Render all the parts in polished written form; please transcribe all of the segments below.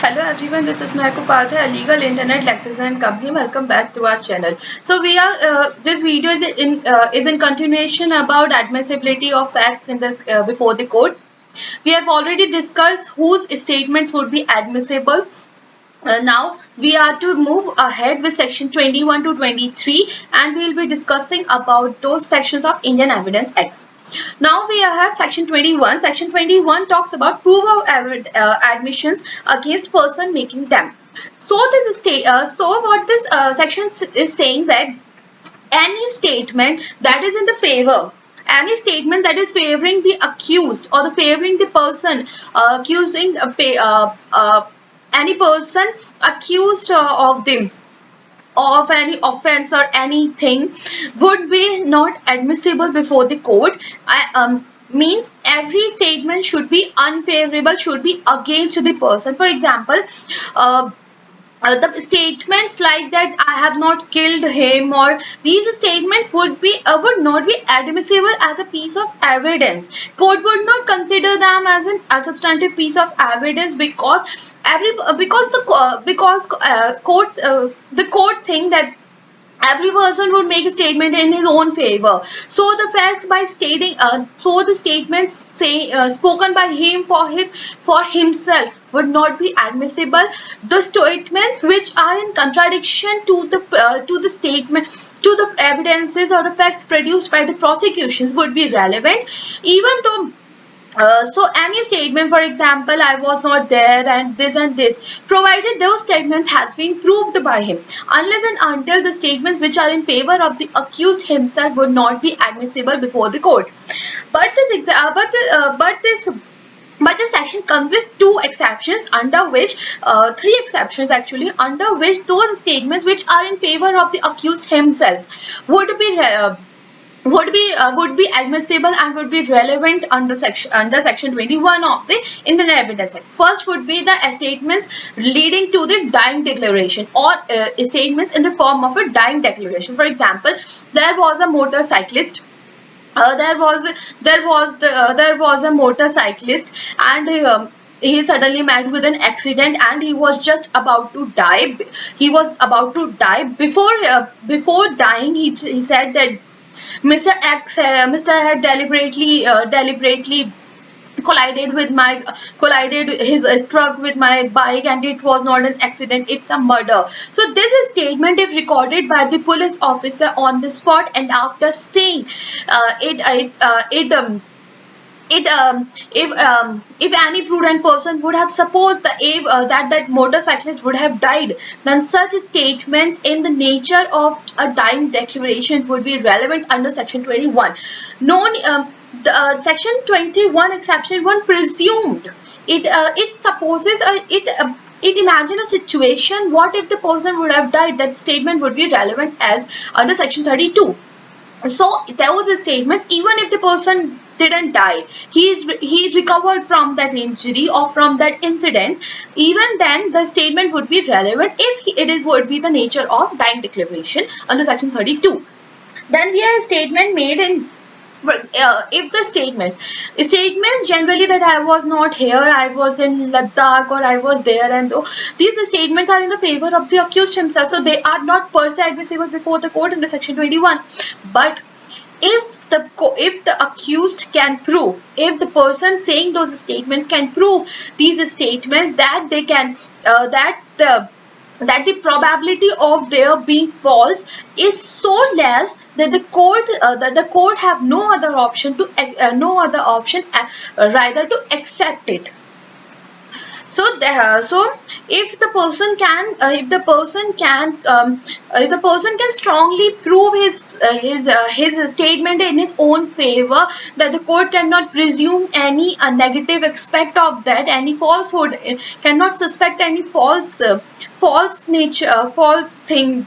Hello everyone, this is Mehak Upadhyay, a legal internet lecturer and company. Welcome back to our channel. So we are this video is in continuation about admissibility of facts in the before the court. We have already discussed whose statements would be admissible. Now we are to move ahead with section 21 to 23, and we will be discussing about those sections of Indian Evidence Act. Now we have section 21. Section 21 talks about proof of admissions against person making them. So what this section is saying that any statement that is in the favor, any statement that is favoring the accused or the favoring the person accusing any person accused of them of any offense or anything would be not admissible before the court. Means every statement should be unfavorable, should be against the person. For example, uh, the statements like that I have not killed him, or these statements would not be admissible as a piece of evidence. Court would not consider them as a substantive piece of evidence because the court think that every person would make a statement in his own favor. So the facts by stating so the statements say spoken by him for himself would not be admissible. The statements which are in contradiction to the statement, to the evidences or the facts produced by the prosecutions would be relevant, even though so any statement, for example, I was not there and this, provided those statements has been proved by him, unless and until the statements which are in favor of the accused himself would not be admissible before the court. But this section comes with two exceptions, under which three exceptions actually, under which those statements which are in favor of the accused himself would be admissible and would be relevant under section 21 of the Indian Evidence Act. First would be the statements leading to the dying declaration, or statements in the form of a dying declaration. For example, there was a motorcyclist. There was a motorcyclist, and he suddenly met with an accident and he was just about to die. He was about to die. Before dying, he said that Mr. had deliberately collided his truck with my bike, and it was not an accident, it's a murder. So this statement, if recorded by the police officer on the spot, and after saying if any prudent person would have supposed that motorcyclist would have died, then such statements in the nature of a dying declaration would be relevant under section 21. Section 21 exception 1 presumed. It supposes it imagine a situation, what if the person would have died, that statement would be relevant as under section 32. So those statements, even if the person didn't die, he recovered from that injury or from that incident, even then the statement would be relevant if would be the nature of dying declaration under section 32. Then we have a statement made in if the statements generally that I was not here, I was in Ladakh, or I was there, and these statements are in the favor of the accused himself, so they are not per se admissible before the court under section 21. But if the accused can prove, if the person saying those statements can prove these statements, that they can that the probability of their being false is so less that the court have no other option rather to accept it. So if the person can strongly prove his statement in his own favor, that the court cannot presume any negative aspect of that, any falsehood, cannot suspect any false thing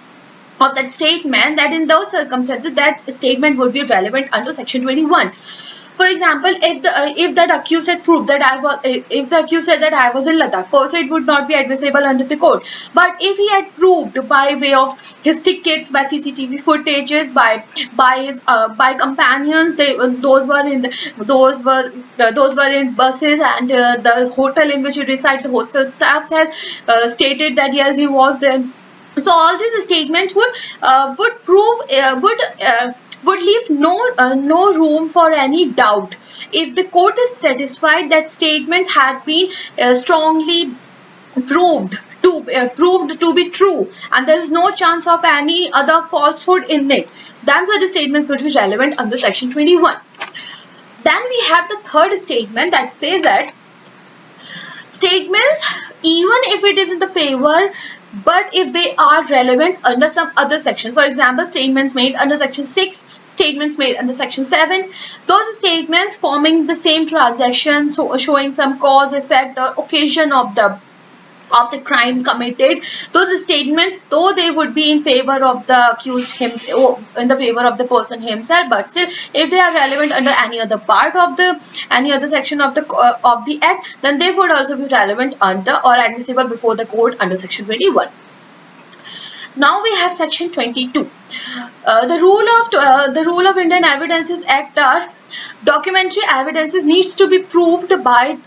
of that statement, that in those circumstances that statement would be relevant under section 21. For example, if that accused had proved that if the accused said that I was in Ladakh, so it would not be admissible under the court. But if he had proved by way of his tickets, by CCTV footages, by companions, those were in buses, and the hotel in which he resided, the hostel staff has stated that yes, he was there. So all these statements would prove would leave no room for any doubt. If the court is satisfied that statements had been strongly proved to be true, and there is no chance of any other falsehood in it, then such statements would be relevant under section 21. Then we have the third statement that says that statements, even if it is in the favor, but if they are relevant under some other section, for example, statements made under section 6, statements made under section 7, those statements forming the same transaction, so showing some cause, effect, or occasion of the crime committed, those statements, though they would be in favor of the accused in the favor of the person himself, but still if they are relevant under any other part of any other section of the act, then they would also be relevant under or admissible before the court under section 21. Now we have section 22. The rule of Indian Evidences Act are documentary evidences needs to be proved by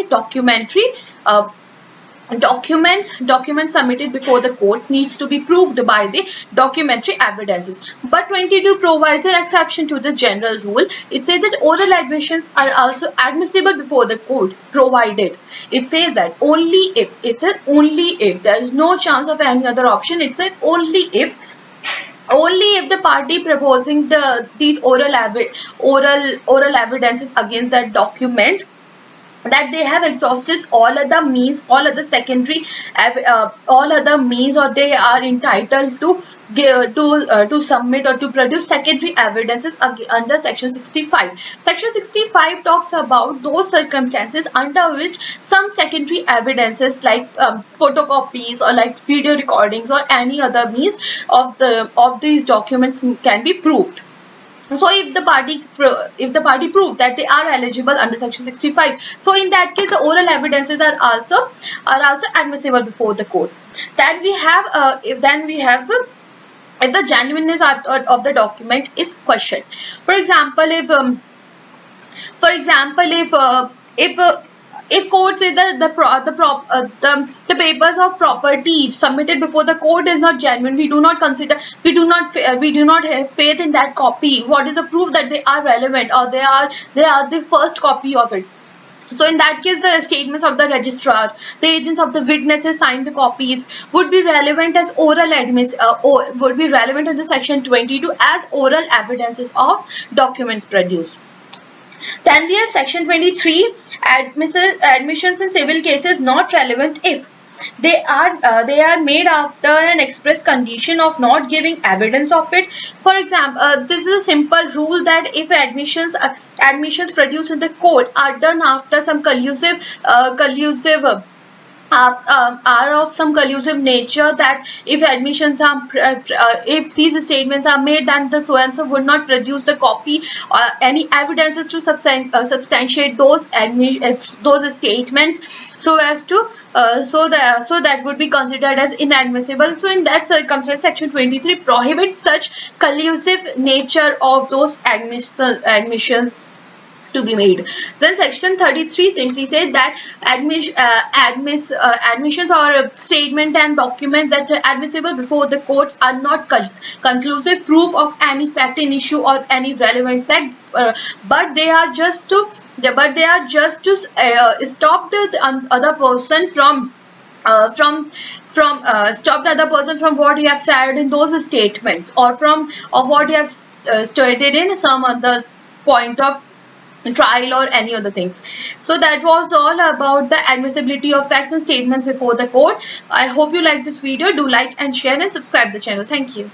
documentary documents submitted before the courts needs to be proved by the documentary evidences. But 22 provides an exception to the general rule. It says that oral admissions are also admissible before the court, provided, it says that only if there is no chance of any other option. It says only if the party proposing these oral evidences against that document, that they have exhausted all other means, all other means, or they are entitled to submit or to produce secondary evidences under section 65. Section 65 talks about those circumstances under which some secondary evidences like photocopies or like video recordings or any other means of these documents can be proved. So if the party prove that they are eligible under section 65, so in that case the oral evidences are also admissible before the court. Then we have if the genuineness of the document is questioned. For example, if court says that the papers of property submitted before the court is not genuine, we do not have faith in that copy. What is the proof that they are relevant or they are the first copy of it? So in that case, the statements of the registrar, the agents of the witnesses signed the copies would be relevant as would be relevant under section 22 as oral evidences of documents produced. Then we have section 23, admissions in civil cases not relevant if they are made after an express condition of not giving evidence of it. For example, this is a simple rule that if admissions produced in the court are done after some are of some collusive nature, that if admissions are if these statements are made, then the so and so would not produce the copy or any evidences to substantiate those statements, so as to so that would be considered as inadmissible. So in that circumstance, section 23 prohibits such collusive nature of those admissions to be made. Then section 33 simply says that admissions or statement and document that are admissible before the courts are not conclusive proof of any fact in issue or any relevant fact, but they are just to stop the other person from stop the other person from what he have said in those statements, or what he have stated in some other point of trial or any other things. So that was all about the admissibility of facts and statements before the court. I hope you like this video. Do like and share and subscribe the channel. Thank you.